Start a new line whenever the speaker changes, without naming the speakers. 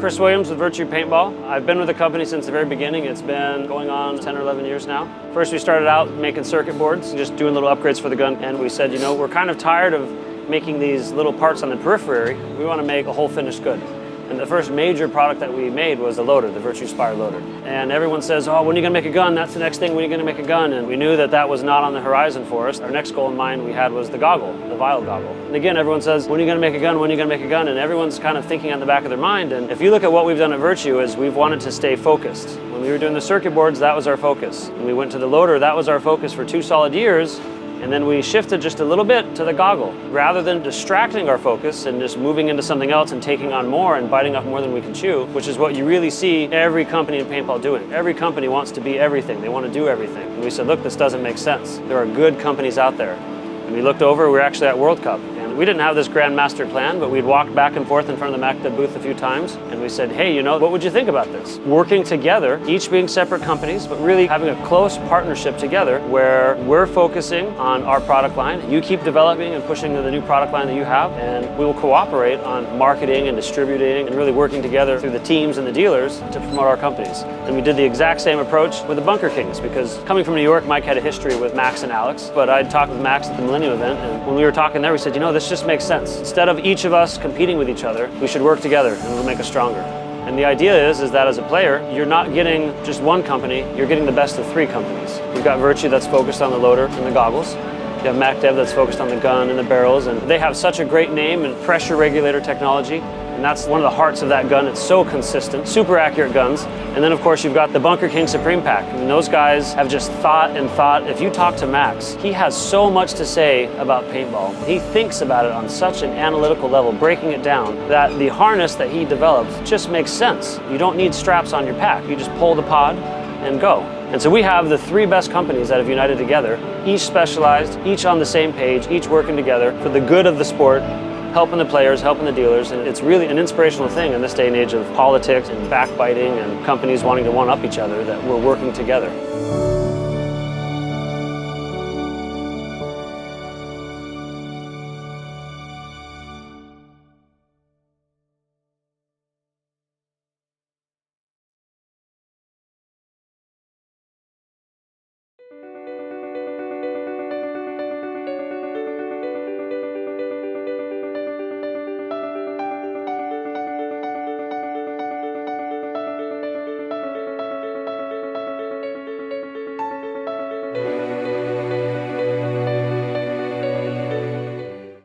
Chris Williams with Virtue Paintball. I've been with the company since the very beginning. It's been going on 10 or 11 years now. First we started out making circuit boards, just doing little upgrades for the gun, and we said, you know, we're kind of tired of making these little parts on the periphery. We want to make a whole finished good. And the first major product that we made was the loader, the Virtue Spire loader. And everyone says, oh, when are you gonna make a gun? That's the next thing, when are you gonna make a gun? And we knew that that was not on the horizon for us. Our next goal in mind we had was the goggle, the vial goggle. And again, everyone says, when are you gonna make a gun? When are you gonna make a gun? And everyone's kind of thinking on the back of their mind. And if you look at what we've done at Virtue, is we've wanted to stay focused. When we were doing the circuit boards, that was our focus. When we went to the loader, that was our focus for 2 solid years. And then we shifted just a little bit to the goggle. Rather than distracting our focus and just moving into something else and taking on more and biting off more than we can chew, which is what you really see every company in paintball doing. Every company wants to be everything. They want to do everything. And we said, look, this doesn't make sense. There are good companies out there. And we looked over, we were actually at World Cup. And we didn't have this grand master plan, but we'd walked back and forth in front of the MacDev booth a few times. And we said, hey, you know, what would you think about this? Working together, each being separate companies, but really having a close partnership together where we're focusing on our product line. You keep developing and pushing the new product line that you have, and we will cooperate on marketing and distributing and really working together through the teams and the dealers to promote our companies. And we did the exact same approach with the Bunkerkings, because coming from New York, Mike had a history with Max and Alex, but I'd talked with Max at the Millennium event, and when we were talking there, we said, you know, this just makes sense. Instead of each of us competing with each other, we should work together and it'll make us stronger. And the idea is that as a player, you're not getting just one company, you're getting the best of 3 companies. You've got Virtue that's focused on the loader and the goggles. You have MacDev that's focused on the gun and the barrels, and they have such a great name and pressure regulator technology. And that's one of the hearts of that gun. It's so consistent, super accurate guns. And then of course you've got the Bunkerking Supreme Pack. And those guys have just thought and thought. If you talk to Max, he has so much to say about paintball. He thinks about it on such an analytical level, breaking it down, that the harness that he developed just makes sense. You don't need straps on your pack. You just pull the pod and go. And so we have the 3 best companies that have united together, each specialized, each on the same page, each working together for the good of the sport, helping the players, helping the dealers, and it's really an inspirational thing in this day and age of politics and backbiting and companies wanting to one-up each other, that we're working together.